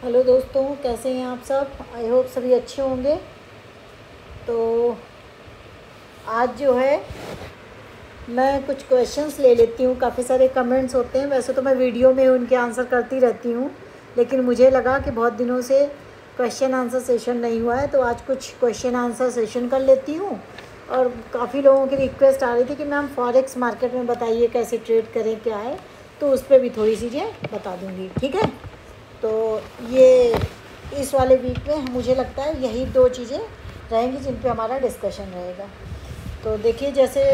Hello दोस्तों, कैसे हैं आप सब। आई होप सभी अच्छे होंगे। तो आज जो है मैं कुछ क्वेश्चंस ले लेती हूँ। काफ़ी सारे कमेंट्स होते हैं, वैसे तो मैं वीडियो में उनके आंसर करती रहती हूँ, लेकिन मुझे लगा कि बहुत दिनों से क्वेश्चन आंसर सेशन नहीं हुआ है, तो आज कुछ क्वेश्चन आंसर सेशन कर लेती हूँ। और काफ़ी लोगों की रिक्वेस्ट आ रही थी कि मैम फॉरेक्स मार्केट में बताइए कैसे ट्रेड करें, क्या है, तो उस पर भी थोड़ी चीज़ें बता दूँगी। ठीक है, तो ये इस वाले वीक में मुझे लगता है यही दो चीज़ें रहेंगी जिन पे हमारा डिस्कशन रहेगा। तो देखिए, जैसे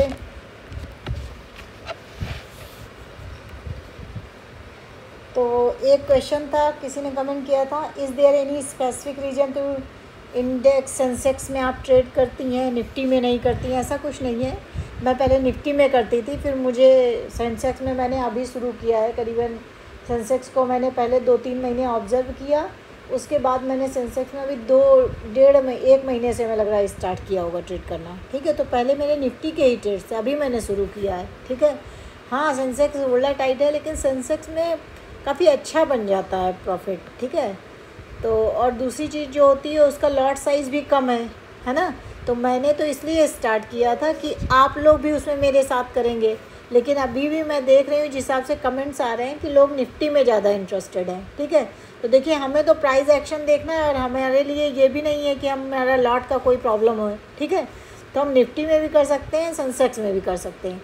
तो एक क्वेश्चन था, किसी ने कमेंट किया था, is there any specific reason to index Sensex में आप ट्रेड करती हैं, निफ्टी में नहीं करती हैं? ऐसा कुछ नहीं है। मैं पहले निफ्टी में करती थी, फिर मुझे सेंसेक्स में मैंने अभी शुरू किया है। करीबन सेंसेक्स को मैंने पहले 2-3 महीने ऑब्ज़र्व किया, उसके बाद मैंने सेंसेक्स में अभी 1 महीने से मैं लग रहा है स्टार्ट किया होगा ट्रेड करना। ठीक है, तो पहले मेरे निफ्टी के ही ट्रेड से अभी मैंने शुरू किया है। ठीक है, हाँ सेंसेक्स वोलेटाइल है, लेकिन सेंसेक्स में काफ़ी अच्छा बन जाता है प्रॉफिट। ठीक है, तो और दूसरी चीज़ जो होती है उसका लॉट साइज़ भी कम है ना। तो मैंने तो इसलिए स्टार्ट किया था कि आप लोग भी उसमें मेरे साथ करेंगे, लेकिन अभी भी मैं देख रही हूँ जिस हिसाब से कमेंट्स आ रहे हैं कि लोग निफ्टी में ज़्यादा इंटरेस्टेड हैं। ठीक है, तो देखिए हमें तो प्राइस एक्शन देखना है, और हमारे लिए ये भी नहीं है कि हमारा लॉट का कोई प्रॉब्लम हो। ठीक है, तो हम निफ्टी में भी कर सकते हैं, सेंसेक्स में भी कर सकते हैं।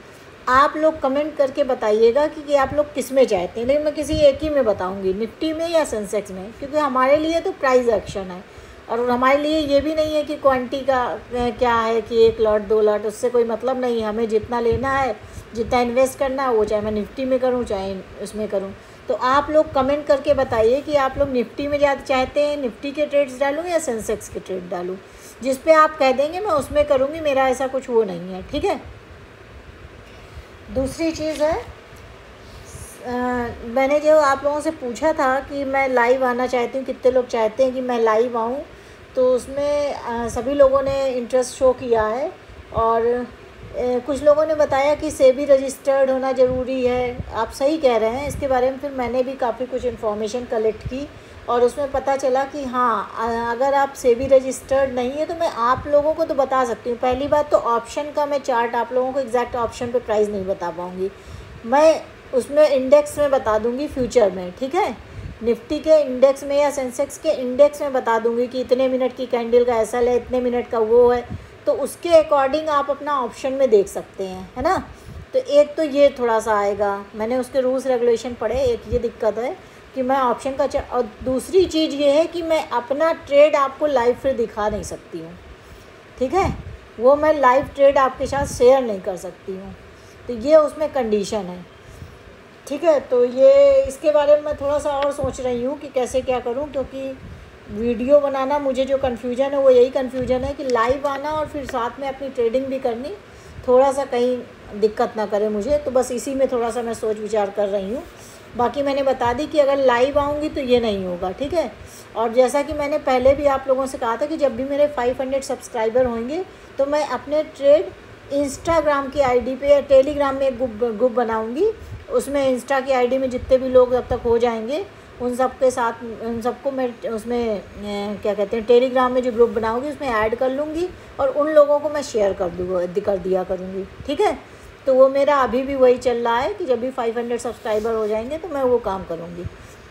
आप लोग कमेंट करके बताइएगा कि आप लोग किस में चाहते हैं, लेकिन मैं किसी एक ही में बताऊंगी, निफ्टी में या सेंसेक्स में, क्योंकि हमारे लिए तो प्राइस एक्शन है, और हमारे लिए ये भी नहीं है कि क्वांटिटी का क्या है कि 1 लॉट 2 लॉट, उससे कोई मतलब नहीं है। हमें जितना लेना है, जितना इन्वेस्ट करना है, वो चाहे मैं निफ्टी में करूँ चाहे उसमें करूँ। तो आप लोग कमेंट करके बताइए कि आप लोग निफ्टी में ज़्यादा चाहते हैं, निफ्टी के ट्रेड्स डालूँ या सेंसेक्स के ट्रेड डालूँ। जिस पे आप कह देंगे मैं उसमें करूँगी, मेरा ऐसा कुछ वो नहीं है। ठीक है, दूसरी चीज़ है, मैंने जो आप लोगों से पूछा था कि मैं लाइव आना चाहती हूँ, कितने लोग चाहते हैं कि मैं लाइव आऊँ, तो उसमें सभी लोगों ने इंटरेस्ट शो किया है। और कुछ लोगों ने बताया कि सेबी रजिस्टर्ड होना ज़रूरी है। आप सही कह रहे हैं, इसके बारे में फिर मैंने भी काफ़ी कुछ इन्फॉर्मेशन कलेक्ट की, और उसमें पता चला कि हाँ, अगर आप सेबी रजिस्टर्ड नहीं है तो मैं आप लोगों को तो बता सकती हूँ। पहली बात तो ऑप्शन का मैं चार्ट आप लोगों को एग्जैक्ट ऑप्शन पे प्राइस नहीं बता पाऊँगी, मैं उसमें इंडेक्स में बता दूँगी फ्यूचर में। ठीक है, निफ्टी के इंडेक्स में या सेंसेक्स के इंडेक्स में बता दूँगी कि इतने मिनट की कैंडल का एसएल है, इतने मिनट का वो है, तो उसके अकॉर्डिंग आप अपना ऑप्शन में देख सकते हैं, है ना। तो एक तो ये थोड़ा सा आएगा, मैंने उसके रूल्स रेगुलेशन पढ़े, एक ये दिक्कत है कि मैं ऑप्शन का और दूसरी चीज़ ये है कि मैं अपना ट्रेड आपको लाइव फिर दिखा नहीं सकती हूँ। ठीक है, वो मैं लाइव ट्रेड आपके साथ शेयर नहीं कर सकती हूँ, तो ये उसमें कंडीशन है। ठीक है, तो ये इसके बारे में मैं थोड़ा सा और सोच रही हूँ कि कैसे क्या करूँ, क्योंकि वीडियो बनाना मुझे जो कन्फ्यूजन है वो यही कन्फ्यूजन है कि लाइव आना और फिर साथ में अपनी ट्रेडिंग भी करनी, थोड़ा सा कहीं दिक्कत ना करे मुझे, तो बस इसी में थोड़ा सा मैं सोच विचार कर रही हूँ। बाकी मैंने बता दी कि अगर लाइव आऊँगी तो ये नहीं होगा। ठीक है, और जैसा कि मैंने पहले भी आप लोगों से कहा था कि जब भी मेरे 500 सब्सक्राइबर होंगे तो मैं अपने ट्रेड इंस्टाग्राम की आईडी पे या टेलीग्राम में एक ग्रुप बनाऊँगी, उसमें इंस्टा की आईडी में जितने भी लोग जब तक हो जाएंगे उन सब के साथ, उन सबको मैं उसमें क्या कहते हैं, टेलीग्राम में जो ग्रुप बनाऊंगी उसमें ऐड कर लूँगी, और उन लोगों को मैं शेयर कर दिया करूँगी। ठीक है, तो वो मेरा अभी भी वही चल रहा है कि जब भी 500 सब्सक्राइबर हो जाएंगे तो मैं वो काम करूँगी।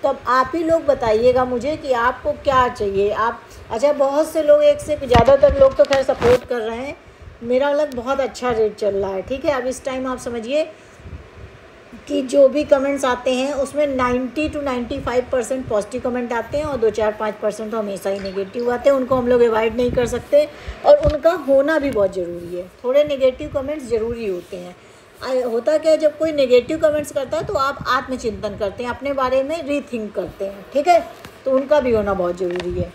तो अब आप ही लोग बताइएगा मुझे कि आपको क्या चाहिए। आप अच्छा, बहुत से लोग, एक से ज़्यादातर लोग तो खैर सपोर्ट कर रहे हैं, मेरा अलग बहुत अच्छा रेट चल रहा है। ठीक है, अब इस टाइम आप समझिए कि जो भी कमेंट्स आते हैं उसमें 90 to 95% पॉजिटिव कमेंट आते हैं, और 2-4-5% तो हमेशा ही नेगेटिव आते हैं। उनको हम लोग अवॉइड नहीं कर सकते, और उनका होना भी बहुत ज़रूरी है। थोड़े नेगेटिव कमेंट्स ज़रूरी होते हैं। होता क्या है, जब कोई नेगेटिव कमेंट्स करता है तो आप आत्मचिंतन करते हैं, अपने बारे में रीथिंक करते हैं। ठीक है, तो उनका भी होना बहुत ज़रूरी है।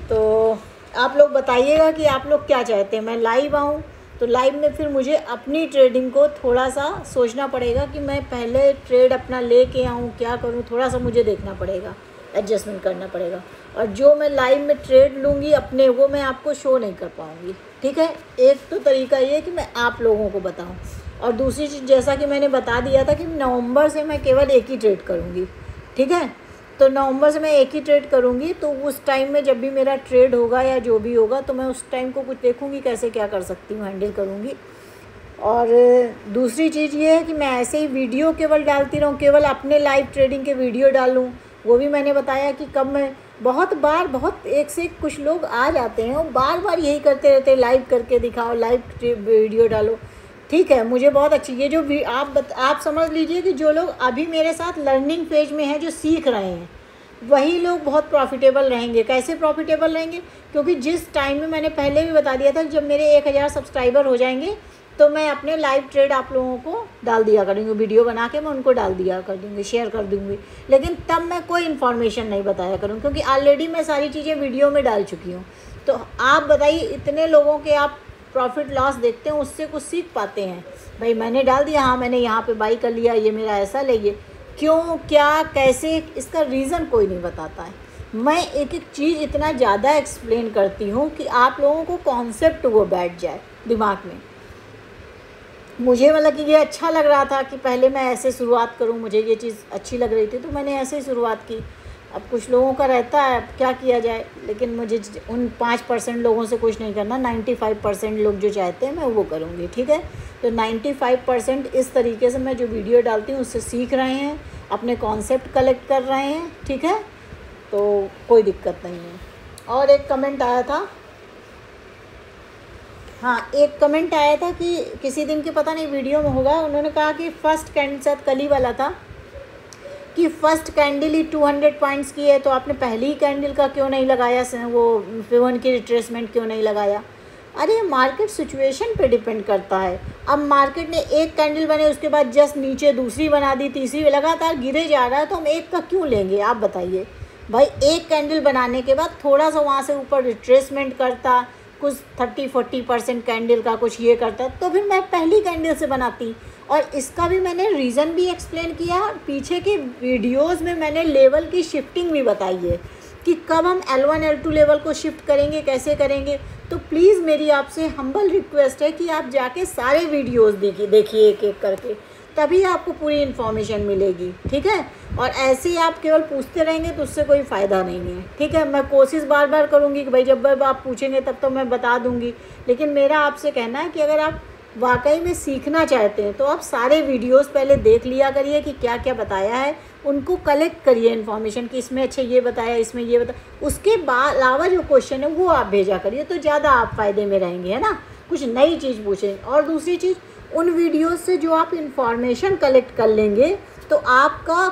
तो आप लोग बताइएगा कि आप लोग क्या चाहते हैं, मैं लाइव आऊँ, तो लाइव में फिर मुझे अपनी ट्रेडिंग को थोड़ा सा सोचना पड़ेगा कि मैं पहले ट्रेड अपना लेके आऊँ, क्या करूँ, थोड़ा सा मुझे देखना पड़ेगा, एडजस्टमेंट करना पड़ेगा। और जो मैं लाइव में ट्रेड लूँगी अपने, वो मैं आपको शो नहीं कर पाऊँगी। ठीक है, एक तो तरीका ये है कि मैं आप लोगों को बताऊँ, और दूसरी चीज़, जैसा कि मैंने बता दिया था कि नवंबर से मैं केवल एक ही ट्रेड करूँगी। ठीक है, तो नवंबर से मैं एक ही ट्रेड करूँगी। तो उस टाइम में जब भी मेरा ट्रेड होगा या जो भी होगा तो मैं उस टाइम को कुछ देखूँगी कैसे क्या कर सकती हूँ, हैंडल करूँगी। और दूसरी चीज़ ये है कि मैं ऐसे ही वीडियो केवल डालती रहूँ, केवल अपने लाइव ट्रेडिंग के वीडियो डालूँ। वो भी मैंने बताया कि कब मैं बहुत एक से एक कुछ लोग आ जाते हैं और बार बार यही करते रहते हैं, लाइव करके दिखाओ, लाइव वीडियो डालो। ठीक है, मुझे बहुत अच्छी ये जो आप समझ लीजिए कि जो लोग अभी मेरे साथ लर्निंग फेज में हैं, जो सीख रहे हैं, वही लोग बहुत प्रॉफिटेबल रहेंगे। कैसे प्रॉफिटेबल रहेंगे? क्योंकि जिस टाइम में मैंने पहले भी बता दिया था, जब मेरे 1000 सब्सक्राइबर हो जाएंगे तो मैं अपने लाइव ट्रेड आप लोगों को डाल दिया करूँगी, वीडियो बना के मैं उनको डाल दिया कर दूँगी, शेयर कर दूँगी। लेकिन तब मैं कोई इन्फॉर्मेशन नहीं बताया करूँ, क्योंकि ऑलरेडी मैं सारी चीज़ें वीडियो में डाल चुकी हूँ। तो आप बताइए, इतने लोगों के आप प्रॉफिट लॉस देखते हैं, उससे कुछ सीख पाते हैं? भाई मैंने डाल दिया, हाँ मैंने यहाँ पे बाई कर लिया, ये मेरा ऐसा लेंगे, क्यों, क्या, कैसे, इसका रीज़न कोई नहीं बताता है। मैं एक एक चीज़ इतना ज़्यादा एक्सप्लेन करती हूँ कि आप लोगों को कॉन्सेप्ट वो बैठ जाए दिमाग में। मुझे मतलब कि ये अच्छा लग रहा था कि पहले मैं ऐसे शुरुआत करूँ, मुझे ये चीज़ अच्छी लग रही थी तो मैंने ऐसे ही शुरुआत की। अब कुछ लोगों का रहता है, अब क्या किया जाए, लेकिन मुझे उन 5% लोगों से कुछ नहीं करना, 95% लोग जो चाहते हैं मैं वो करूँगी। ठीक है, तो 95% इस तरीके से मैं जो वीडियो डालती हूँ उससे सीख रहे हैं, अपने कॉन्सेप्ट कलेक्ट कर रहे हैं। ठीक है, तो कोई दिक्कत नहीं है। और एक कमेंट आया था, हाँ एक कमेंट आया था कि किसी दिन के पता नहीं वीडियो में होगा, उन्होंने कहा कि फ़र्स्ट कैंडल, शायद कल ही वाला था, कि फ़र्स्ट कैंडल ही 200 पॉइंट्स की है, तो आपने पहली कैंडल का क्यों नहीं लगाया, वो F1 की रिट्रेसमेंट क्यों नहीं लगाया? अरे मार्केट सिचुएशन पे डिपेंड करता है। अब मार्केट ने एक कैंडल बने, उसके बाद जस्ट नीचे दूसरी बना दी, तीसरी, लगातार गिरे जा रहा है, तो हम एक का क्यों लेंगे? आप बताइए भाई। एक कैंडल बनाने के बाद थोड़ा सा वहाँ से ऊपर रिट्रेसमेंट करता, कुछ 30-40% कैंडल का कुछ ये करता, तो फिर मैं पहली कैंडल से बनाती। और इसका भी मैंने रीज़न भी एक्सप्लेन किया, पीछे के वीडियोस में मैंने लेवल की शिफ्टिंग भी बताई है कि कब हम L1 L2 लेवल को शिफ्ट करेंगे, कैसे करेंगे। तो प्लीज़ मेरी आपसे हम्बल रिक्वेस्ट है कि आप जाके सारे वीडियोस देखिए एक एक करके, तभी आपको पूरी इन्फॉर्मेशन मिलेगी। ठीक है, और ऐसे ही आप केवल पूछते रहेंगे तो उससे कोई फ़ायदा नहीं है। ठीक है, मैं कोशिश बार बार करूँगी कि भाई जब आप पूछेंगे तब तो मैं बता दूँगी, लेकिन मेरा आपसे कहना है कि अगर आप वाकई में सीखना चाहते हैं तो आप सारे वीडियोस पहले देख लिया करिए कि क्या क्या बताया है, उनको कलेक्ट करिए इन्फॉर्मेशन कि इसमें अच्छा ये बताया, इसमें ये बताया। उसके अलावा जो क्वेश्चन है वो आप भेजा करिए, तो ज़्यादा आप फ़ायदे में रहेंगे, है ना, कुछ नई चीज़ पूछें। और दूसरी चीज़, उन वीडियोस से जो आप इन्फॉर्मेशन कलेक्ट कर लेंगे तो आपका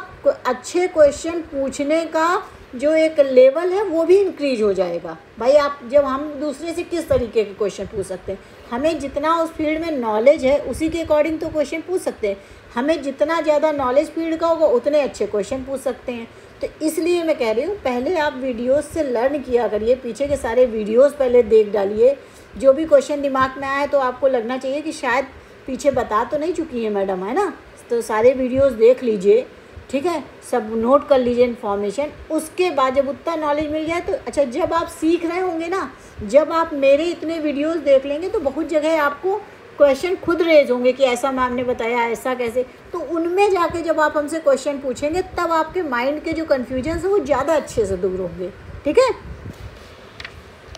अच्छे क्वेश्चन पूछने का जो एक लेवल है वो भी इंक्रीज हो जाएगा। भाई आप जब हम दूसरे से किस तरीके के क्वेश्चन पूछ सकते हैं, हमें जितना उस फील्ड में नॉलेज है उसी के अकॉर्डिंग तो क्वेश्चन पूछ सकते हैं। हमें जितना ज़्यादा नॉलेज फील्ड का होगा उतने अच्छे क्वेश्चन पूछ सकते हैं। तो इसलिए मैं कह रही हूँ पहले आप वीडियोस से लर्न किया करिए, पीछे के सारे वीडियोस पहले देख डालिए। जो भी क्वेश्चन दिमाग में आए तो आपको लगना चाहिए कि शायद पीछे बता तो नहीं चुकी है मैडम, है ना, तो सारे वीडियोस देख लीजिए। ठीक है, सब नोट कर लीजिए इन्फॉर्मेशन। उसके बाद जब उतना नॉलेज मिल जाए तो अच्छा, जब आप सीख रहे होंगे ना, जब आप मेरे इतने वीडियोस देख लेंगे तो बहुत जगह आपको क्वेश्चन खुद रेज होंगे कि ऐसा मैम ने बताया, ऐसा कैसे, तो उनमें जाके जब आप हमसे क्वेश्चन पूछेंगे तब आपके माइंड के जो कन्फ्यूजन है वो ज़्यादा अच्छे से दूर होंगे। ठीक है,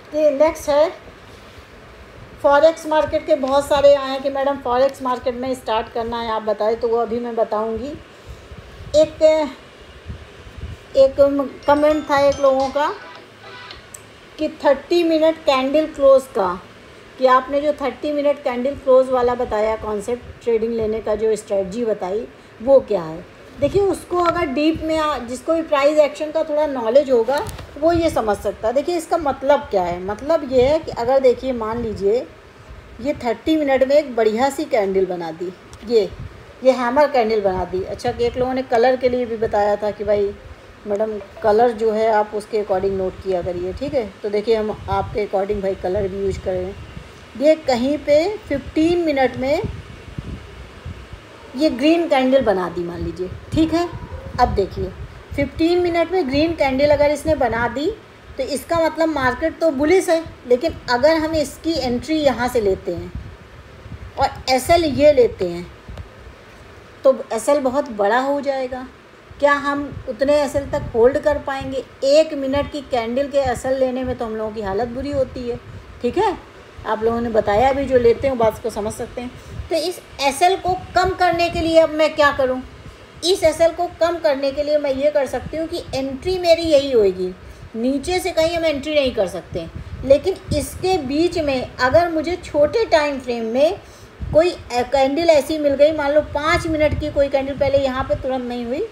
तो नेक्स्ट है फॉरेक्स मार्केट के। बहुत सारे आए हैं कि मैडम फॉरेक्स मार्केट में स्टार्ट करना है, आप बताएं, तो वो अभी मैं बताऊंगी। एक कमेंट था एक लोगों का कि 30 मिनट कैंडल क्लोज का, कि आपने जो 30 मिनट कैंडल क्लोज वाला बताया कॉन्सेप्ट ट्रेडिंग लेने का जो स्ट्रेटजी बताई वो क्या है। देखिए उसको अगर डीप में जिसको भी प्राइस एक्शन का थोड़ा नॉलेज होगा वो ये समझ सकता है। देखिए इसका मतलब क्या है, मतलब ये है कि अगर देखिए मान लीजिए ये 30 मिनट में एक बढ़िया सी कैंडल बना दी, ये हैमर कैंडल बना दी। अच्छा, कि एक लोगों ने कलर के लिए भी बताया था कि भाई मैडम कलर जो है आप उसके अकॉर्डिंग नोट किया करिए। ठीक है, तो देखिए हम आपके अकॉर्डिंग भाई कलर भी यूज करें। ये कहीं पे 15 मिनट में ये ग्रीन कैंडल बना दी मान लीजिए। ठीक है, अब देखिए 15 मिनट में ग्रीन कैंडल अगर इसने बना दी तो इसका मतलब मार्केट तो बुलिश है। लेकिन अगर हम इसकी एंट्री यहाँ से लेते हैं और एसएल ये लेते हैं तो एसएल बहुत बड़ा हो जाएगा। क्या हम उतने एसएल तक होल्ड कर पाएंगे? 1 मिनट की कैंडल के एसएल लेने में तो हम लोगों की हालत बुरी होती है। ठीक है, आप लोगों ने बताया भी, जो लेते हैं बात को समझ सकते हैं। तो इस एसएल को कम करने के लिए अब मैं क्या करूं? इस एसएल को कम करने के लिए मैं ये कर सकती हूँ कि एंट्री मेरी यही होएगी, नीचे से कहीं हम एंट्री नहीं कर सकते, लेकिन इसके बीच में अगर मुझे छोटे टाइम फ्रेम में कोई कैंडल ऐसी मिल गई, मान लो 5 मिनट की कोई कैंडल पहले यहाँ पे तुरंत नहीं हुई,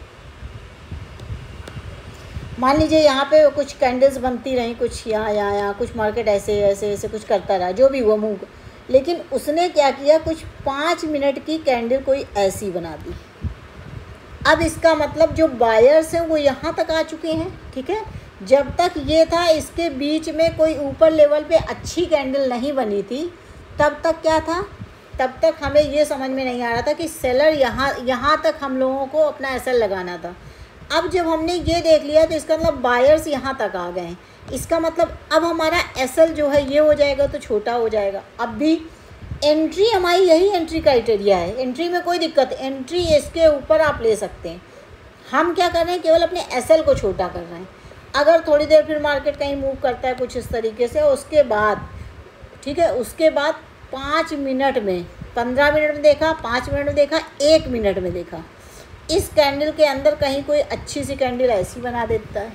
मान लीजिए यहाँ पे कुछ कैंडल्स बनती रहीं, कुछ यहाँ कुछ मार्केट ऐसे ऐसे ऐसे कुछ करता रहा, जो भी हुआ मूव, लेकिन उसने क्या किया, कुछ 5 मिनट की कैंडल कोई ऐसी बना दी। अब इसका मतलब जो बायर्स हैं वो यहाँ तक आ चुके हैं। ठीक है, जब तक ये था इसके बीच में कोई ऊपर लेवल पे अच्छी कैंडल नहीं बनी थी, तब तक क्या था, तब तक हमें ये समझ में नहीं आ रहा था कि सेलर यहाँ तक हम लोगों को अपना एसएल लगाना था। अब जब हमने ये देख लिया तो इसका मतलब बायर्स यहाँ तक आ गए, इसका मतलब अब हमारा एसएल जो है ये हो जाएगा तो छोटा हो जाएगा। अब भी एंट्री हमारी यही एंट्री क्राइटेरिया है, एंट्री में कोई दिक्कत, एंट्री इसके ऊपर आप ले सकते हैं। हम क्या कर रहे हैं, केवल अपने एसएल को छोटा कर रहे हैं। अगर थोड़ी देर फिर मार्केट कहीं मूव करता है कुछ इस तरीके से, उसके बाद ठीक है, उसके बाद 5 मिनट में, 15 मिनट में देखा, 5 मिनट में देखा, 1 मिनट में देखा, इस कैंडल के अंदर कहीं कोई अच्छी सी कैंडल ऐसी बना देता है।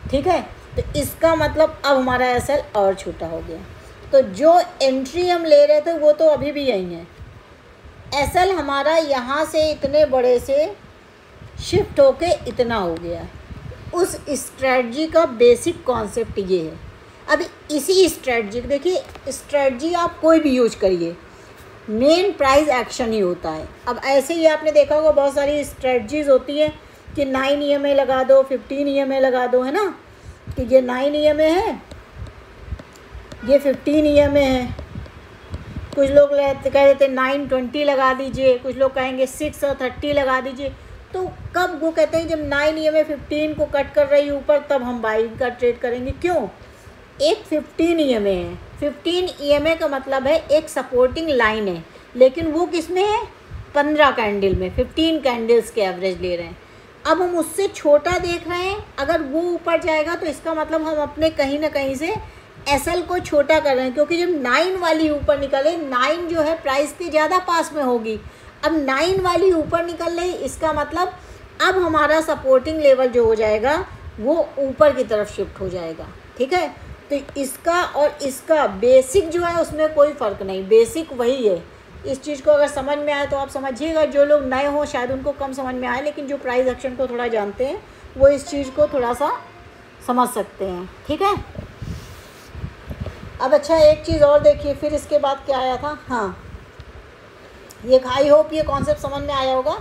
ठीक है, तो इसका मतलब अब हमारा एसएल और छोटा हो गया। तो जो एंट्री हम ले रहे थे वो तो अभी भी यही है, एसएल हमारा यहाँ से इतने बड़े से शिफ्ट होके इतना हो गया। उस स्ट्रेटजी का बेसिक कॉन्सेप्ट ये है। अब इसी स्ट्रेटजी, देखिए स्ट्रेटजी आप कोई भी यूज करिए, मेन प्राइस एक्शन ही होता है। अब ऐसे ही आपने देखा होगा बहुत सारी स्ट्रेटजीज होती हैं कि 9 EMA लगा दो, 15 EMA लगा दो, है ना, कि ये 9 EMA है, ये 15 EMA है। कुछ लोग कह रहे थे 920 लगा दीजिए, कुछ लोग कहेंगे 6 और 30 लगा दीजिए। तो कब वो कहते हैं जब 9 EMA 15 को कट कर रही है ऊपर, तब हम बाइंग का ट्रेड करेंगे। क्यों? एक 15 EMA है, 15 EMA का मतलब है एक सपोर्टिंग लाइन है, लेकिन वो किस में है, 15 कैंडल में, 15 कैंडल्स के एवरेज ले रहे हैं। अब हम उससे छोटा देख रहे हैं, अगर वो ऊपर जाएगा तो इसका मतलब हम अपने कहीं ना कहीं से एसएल को छोटा कर रहे हैं, क्योंकि जब 9 वाली ऊपर निकले, 9 जो है प्राइस के ज़्यादा पास में होगी। अब 9 वाली ऊपर निकल रही, इसका मतलब अब हमारा सपोर्टिंग लेवल जो हो जाएगा वो ऊपर की तरफ शिफ्ट हो जाएगा। ठीक है, तो इसका और इसका बेसिक जो है उसमें कोई फ़र्क नहीं, बेसिक वही है। इस चीज़ को अगर समझ में आए तो आप समझिएगा, जो लोग नए हों शायद उनको कम समझ में आए, लेकिन जो प्राइस एक्शन को थोड़ा जानते हैं वो इस चीज़ को थोड़ा सा समझ सकते हैं। ठीक है, अब अच्छा एक चीज़ और देखिए, फिर इसके बाद क्या आया था, हाँ ये आई होप ये कॉन्सेप्ट समझ में आया होगा।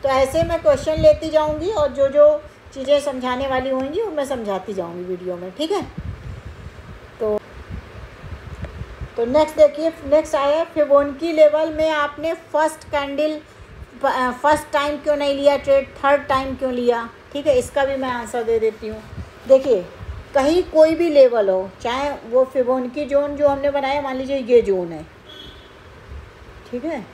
तो ऐसे मैं क्वेश्चन लेती जाऊंगी और जो जो चीज़ें समझाने वाली होंगी वो मैं समझाती जाऊंगी वीडियो में। ठीक है, तो नेक्स्ट देखिए, नेक्स्ट आया फिबोनाची लेवल में आपने फर्स्ट कैंडल फर्स्ट टाइम क्यों नहीं लिया ट्रेड, थर्ड टाइम क्यों लिया। ठीक है, इसका भी मैं आंसर दे देती हूँ। देखिए कहीं कोई भी लेवल हो, चाहे वो फिबोनाची जोन जो हमने बनाया, मान लीजिए ये जोन है, ठीक है,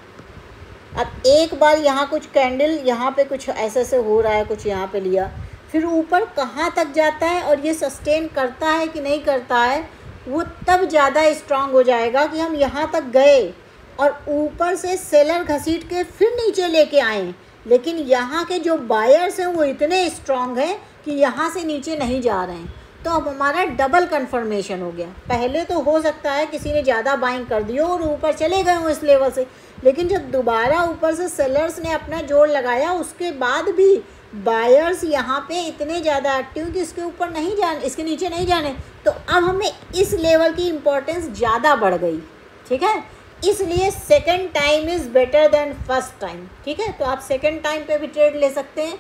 अब एक बार यहाँ कुछ कैंडल यहाँ पे कुछ ऐसे ऐसे हो रहा है, कुछ यहाँ पे लिया, फिर ऊपर कहाँ तक जाता है और ये सस्टेन करता है कि नहीं करता है, वो तब ज़्यादा स्ट्रांग हो जाएगा कि हम यहाँ तक गए और ऊपर से सेलर घसीट के फिर नीचे लेके आए, लेकिन यहाँ के जो बायर्स हैं वो इतने स्ट्रांग हैं कि यहाँ से नीचे नहीं जा रहे हैं। तो अब हमारा डबल कन्फर्मेशन हो गया। पहले तो हो सकता है किसी ने ज़्यादा बाइंग कर दिया और ऊपर चले गए हों इस लेवल से, लेकिन जब दोबारा ऊपर से सेलर्स ने अपना जोर लगाया, उसके बाद भी बायर्स यहाँ पे इतने ज़्यादा एक्टिव कि इसके ऊपर नहीं जाने, इसके नीचे नहीं जाने, तो अब हमें इस लेवल की इम्पोर्टेंस ज़्यादा बढ़ गई। ठीक है, इसलिए second time is better than first time. ठीक है, तो आप सेकंड टाइम पे भी ट्रेड ले सकते हैं।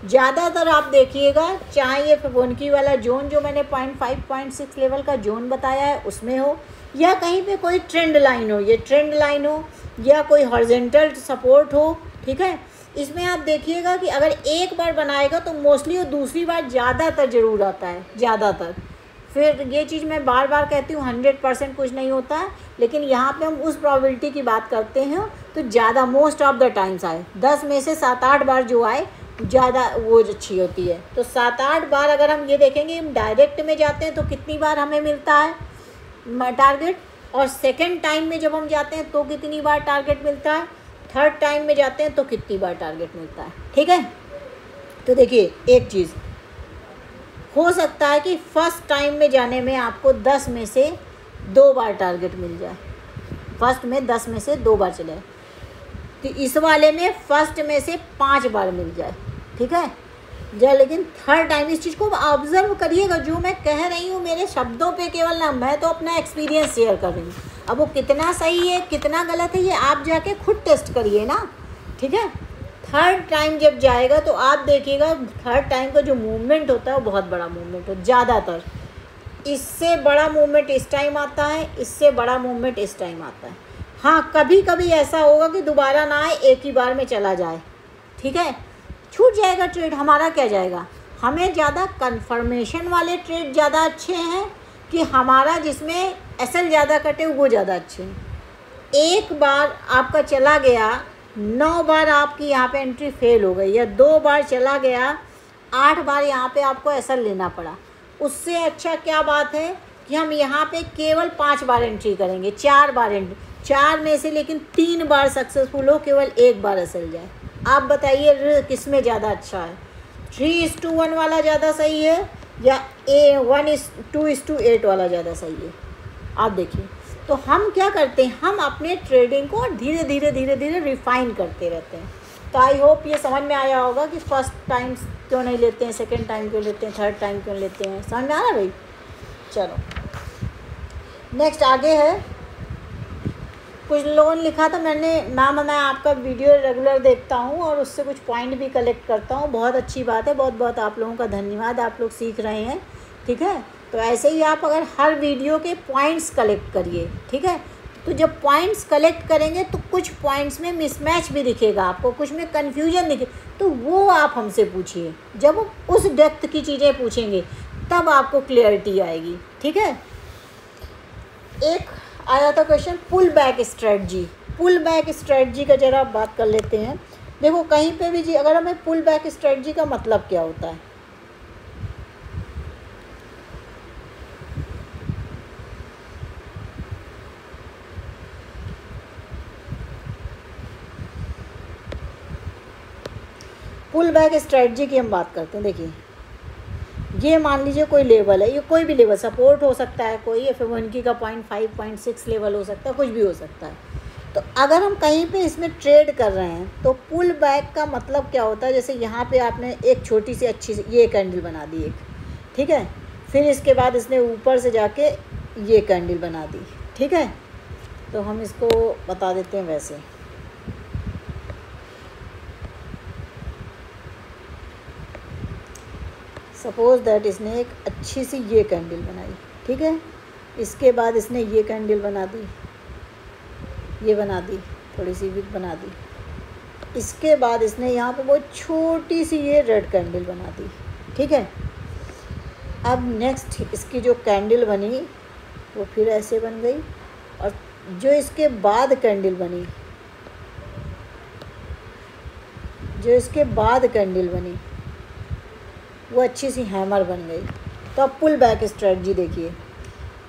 ज़्यादातर आप देखिएगा, चाहे ये फिबोनाची वाला जोन जो मैंने 0.5 0.6 लेवल का जोन बताया है उसमें हो, या कहीं पे कोई ट्रेंड लाइन हो, ये ट्रेंड लाइन हो, या कोई हॉरिजॉन्टल सपोर्ट हो। ठीक है, इसमें आप देखिएगा कि अगर एक बार बनाएगा तो मोस्टली वो दूसरी बार ज़्यादातर ज़रूर आता है, ज़्यादातर। फिर ये चीज़ मैं बार बार कहती हूँ 100% कुछ नहीं होता है, लेकिन यहाँ पे हम उस प्रोबेबिलिटी की बात करते हैं, तो ज़्यादा मोस्ट ऑफ द टाइम्स आए, 10 में से 7-8 बार जो आए ज़्यादा वो अच्छी होती है। तो 7-8 बार अगर हम ये देखेंगे, हम डायरेक्ट में जाते हैं तो कितनी बार हमें मिलता है टारगेट, और सेकंड टाइम में जब हम जाते हैं तो कितनी बार टारगेट मिलता है, थर्ड टाइम में जाते हैं तो कितनी बार टारगेट मिलता है। ठीक है, तो देखिए एक चीज़ हो सकता है कि फर्स्ट टाइम में जाने में आपको 10 में से 2 बार टारगेट मिल जाए, फर्स्ट में 10 में से 2 बार चले, तो इस वाले में फर्स्ट में से 5 बार मिल जाए। ठीक है, लेकिन थर्ड टाइम इस चीज़ को ऑब्जर्व करिएगा, जो मैं कह रही हूँ मेरे शब्दों पे केवल ना, मैं तो अपना एक्सपीरियंस शेयर कर रही हूँ। अब वो कितना सही है कितना गलत है ये आप जाके खुद टेस्ट करिए ना। ठीक है, थर्ड टाइम जब जाएगा तो आप देखिएगा थर्ड टाइम का जो मूवमेंट होता है वो बहुत बड़ा मूवमेंट हो, ज़्यादातर इससे बड़ा मूवमेंट इस टाइम आता है, इससे बड़ा मूवमेंट इस टाइम आता है। हाँ, कभी कभी ऐसा होगा कि दोबारा ना आए, एक ही बार में चला जाए। ठीक है, छूट जाएगा ट्रेड, हमारा क्या जाएगा। हमें ज़्यादा कंफर्मेशन वाले ट्रेड ज़्यादा अच्छे हैं कि हमारा जिसमें एसएल ज़्यादा कटे वो ज़्यादा अच्छे हैं। एक बार आपका चला गया, 9 बार आपकी यहाँ पे एंट्री फेल हो गई, या 2 बार चला गया, 8 बार यहाँ पे आपको एसएल लेना पड़ा। उससे अच्छा क्या बात है कि हम यहाँ पे केवल 5 बार एंट्री करेंगे, 4 बार एंट्री, 4 में से लेकिन 3 बार सक्सेसफुल हो, केवल 1 बार एसएल जाए। आप बताइए किस में ज़्यादा अच्छा है, 3:1 वाला ज़्यादा सही है या 1:2:8 वाला ज़्यादा सही है। आप देखिए, तो हम क्या करते हैं, हम अपने ट्रेडिंग को धीरे धीरे रिफ़ाइन करते रहते हैं। तो आई होप ये समझ में आया होगा कि फर्स्ट टाइम क्यों नहीं लेते हैं, सेकंड टाइम क्यों लेते हैं, थर्ड टाइम क्यों लेते हैं। समझ में आ रहा भाई। चलो नेक्स्ट आगे है, कुछ लोगों ने लिखा था, मैं आपका वीडियो रेगुलर देखता हूँ और उससे कुछ पॉइंट भी कलेक्ट करता हूँ। बहुत अच्छी बात है, बहुत बहुत आप लोगों का धन्यवाद, आप लोग सीख रहे हैं। ठीक है, तो ऐसे ही आप अगर हर वीडियो के पॉइंट्स कलेक्ट करिए। ठीक है, तो जब पॉइंट्स कलेक्ट करेंगे तो कुछ पॉइंट्स में मिसमैच भी दिखेगा आपको, कुछ में कन्फ्यूजन दिखे, तो वो आप हमसे पूछिए। जब उस डेप्थ की चीज़ें पूछेंगे तब आपको क्लियरिटी आएगी। ठीक है, एक आया था question pull back strategy. Pull back strategy का ज़रा बात कर लेते हैं। देखो कहीं पे भी जी, अगर हमें पुल बैक स्ट्रेटजी का मतलब क्या होता है, पुल बैक स्ट्रेटजी की हम बात करते हैं। देखिए ये मान लीजिए कोई लेवल है, ये कोई भी लेवल सपोर्ट हो सकता है, कोई F1 का 0.5-0.6 लेवल हो सकता है, कुछ भी हो सकता है। तो अगर हम कहीं पे इसमें ट्रेड कर रहे हैं तो पुल बैक का मतलब क्या होता है, जैसे यहाँ पे आपने एक छोटी सी अच्छी सी ये कैंडल बना दी एक, ठीक है, फिर इसके बाद इसने ऊपर से जाके ये कैंडल बना दी। ठीक है, तो हम इसको बता देते हैं वैसे। सपोज़ दैट इसने एक अच्छी सी ये कैंडल बनाई। ठीक है, इसके बाद इसने ये कैंडल बना दी, ये बना दी, थोड़ी सी विक बना दी। इसके बाद इसने यहाँ पे बहुत छोटी सी ये रेड कैंडल बना दी। ठीक है, अब नेक्स्ट इसकी जो कैंडल बनी वो फिर ऐसे बन गई, और जो इसके बाद कैंडल बनी, जो इसके बाद कैंडल बनी वो अच्छी सी हैमर बन गई। तो अब पुल बैक स्ट्रेटजी देखिए,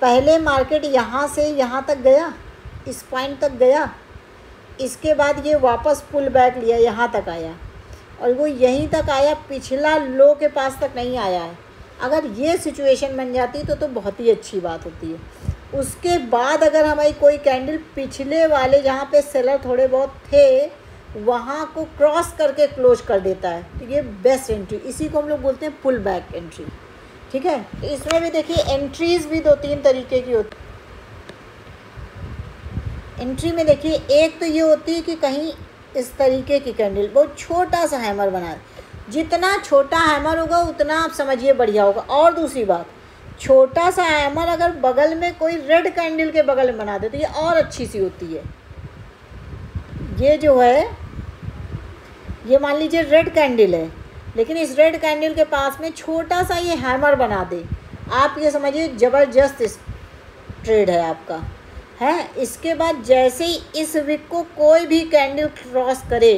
पहले मार्केट यहाँ से यहाँ तक गया, इस पॉइंट तक गया, इसके बाद ये वापस पुल बैक लिया, यहाँ तक आया, और वो यहीं तक आया, पिछला लो के पास तक नहीं आया है। अगर ये सिचुएशन बन जाती तो बहुत ही अच्छी बात होती है। उसके बाद अगर हमारी कोई कैंडल पिछले वाले जहाँ पे सेलर थोड़े बहुत थे वहाँ को क्रॉस करके क्लोज कर देता है, तो ये बेस्ट एंट्री, इसी को हम लोग बोलते हैं पुल बैक एंट्री। ठीक है, तो इसमें भी देखिए एंट्रीज़ भी 2-3 तरीके की होती। एंट्री में देखिए एक तो ये होती है कि कहीं इस तरीके की कैंडल बहुत छोटा सा हैमर बना, जितना छोटा हैमर होगा उतना आप समझिए बढ़िया होगा। और दूसरी बात, छोटा सा हैमर अगर बगल में कोई रेड कैंडल के बगल में बना दे तो ये और अच्छी सी होती है। ये जो है ये मान लीजिए रेड कैंडल है, लेकिन इस रेड कैंडल के पास में छोटा सा ये हैमर बना दे, आप ये समझिए ज़बरदस्त ट्रेड है आपका है। इसके बाद जैसे ही इस विक को कोई भी कैंडल क्रॉस करे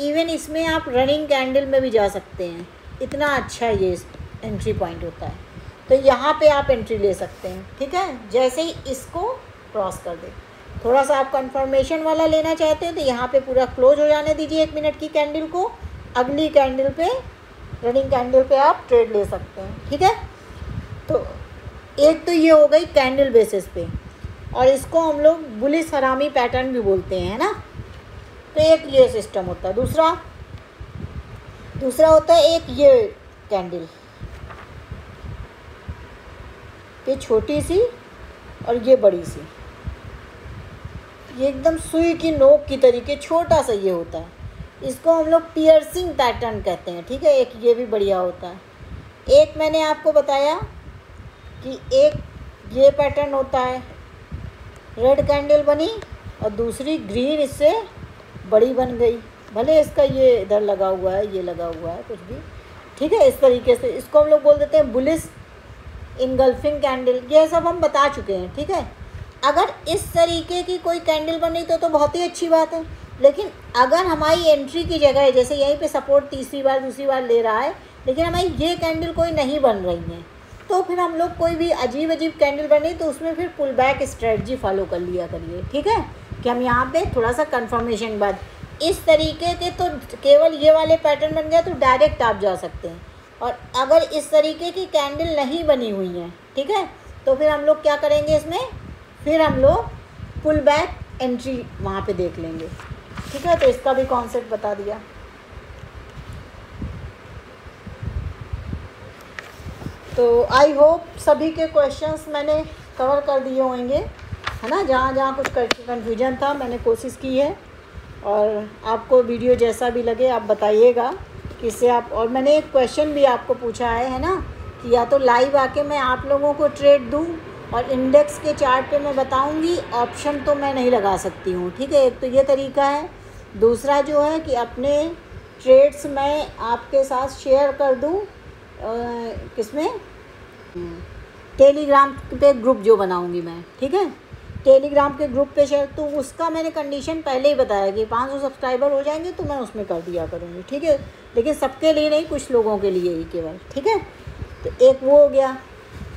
इवन इसमें आप रनिंग कैंडल में भी जा सकते हैं, इतना अच्छा ये एंट्री पॉइंट होता है। तो यहाँ पे आप एंट्री ले सकते हैं, ठीक है, जैसे ही इसको क्रॉस कर दें। थोड़ा सा आप कंफर्मेशन वाला लेना चाहते हैं तो यहाँ पे पूरा क्लोज हो जाने दीजिए 1 मिनट की कैंडल को, अगली कैंडल पे, रनिंग कैंडल पे आप ट्रेड ले सकते हैं, ठीक है। तो एक तो ये हो गई कैंडल बेसिस पे, और इसको हम लोग बुलिश हरामी पैटर्न भी बोलते हैं, है ना। तो एक ये सिस्टम होता है। दूसरा होता है एक ये कैंडल, ये छोटी सी और ये बड़ी सी, ये एकदम सुई की नोक की तरीके छोटा सा ये होता है, इसको हम लोग पियर्सिंग पैटर्न कहते हैं, ठीक है। एक ये भी बढ़िया होता है। एक मैंने आपको बताया कि एक ये पैटर्न होता है, रेड कैंडल बनी और दूसरी ग्रीन इससे बड़ी बन गई, भले इसका ये इधर लगा हुआ है, ये लगा हुआ है कुछ भी, ठीक है। इस तरीके से इसको हम लोग बोल देते हैं बुलिश इनगल्फिंग कैंडल। ये सब हम बता चुके हैं, ठीक है। अगर इस तरीके की कोई कैंडल बनी तो बहुत ही अच्छी बात है, लेकिन अगर हमारी एंट्री की जगह है, जैसे यहीं पे सपोर्ट तीसरी बार दूसरी बार ले रहा है, लेकिन हमारी ये कैंडल कोई नहीं बन रही है, तो फिर हम लोग कोई भी अजीब कैंडल बनी तो उसमें फिर पुल बैक स्ट्रेटजी फॉलो कर लिया करिए, ठीक है। कि हम यहाँ पे थोड़ा सा कंफर्मेशन बाद इस तरीके के, तो केवल ये वाले पैटर्न बन गया तो डायरेक्ट आप जा सकते हैं। और अगर इस तरीके की कैंडल नहीं बनी हुई है, ठीक है, तो फिर हम लोग क्या करेंगे इसमें, फिर हम लोग पुल बैक एंट्री वहाँ पे देख लेंगे, ठीक है। तो इसका भी कॉन्सेप्ट बता दिया। तो आई होप सभी के क्वेश्चंस मैंने कवर कर दिए होंगे, है ना। जहाँ कुछ कन्फ्यूजन था मैंने कोशिश की है, और आपको वीडियो जैसा भी लगे आप बताइएगा कि इससे आप, और मैंने एक क्वेश्चन भी आपको पूछा है ना, कि या तो लाइव आके मैं आप लोगों को ट्रेड दूं और इंडेक्स के चार्ट पे मैं बताऊंगी, ऑप्शन तो मैं नहीं लगा सकती हूँ, ठीक है। एक तो ये तरीका है। दूसरा जो है कि अपने ट्रेड्स मैं आपके साथ शेयर कर दूँ, किसमें, टेलीग्राम पे ग्रुप जो बनाऊंगी मैं, ठीक है, टेलीग्राम के ग्रुप पे शेयर। तो उसका मैंने कंडीशन पहले ही बताया कि 500 सब्सक्राइबर हो जाएंगे तो मैं उसमें कर दिया करूँगी, ठीक है। लेकिन सबके लिए नहीं, कुछ लोगों के लिए ही केवल, ठीक है। तो एक वो हो गया,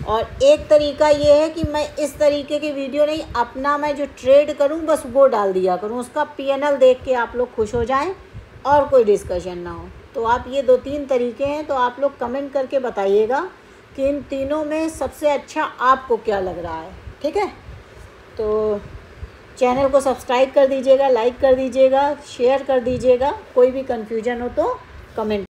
और एक तरीका ये है कि मैं इस तरीके की वीडियो नहीं, अपना मैं जो ट्रेड करूँ बस वो डाल दिया करूँ, उसका PNL देख के आप लोग खुश हो जाएं और कोई डिस्कशन ना हो। तो आप ये 2-3 तरीके हैं, तो आप लोग कमेंट करके बताइएगा कि इन तीनों में सबसे अच्छा आपको क्या लग रहा है, ठीक है। तो चैनल को सब्सक्राइब कर दीजिएगा, लाइक कर दीजिएगा, शेयर कर दीजिएगा। कोई भी कन्फ्यूजन हो तो कमेंट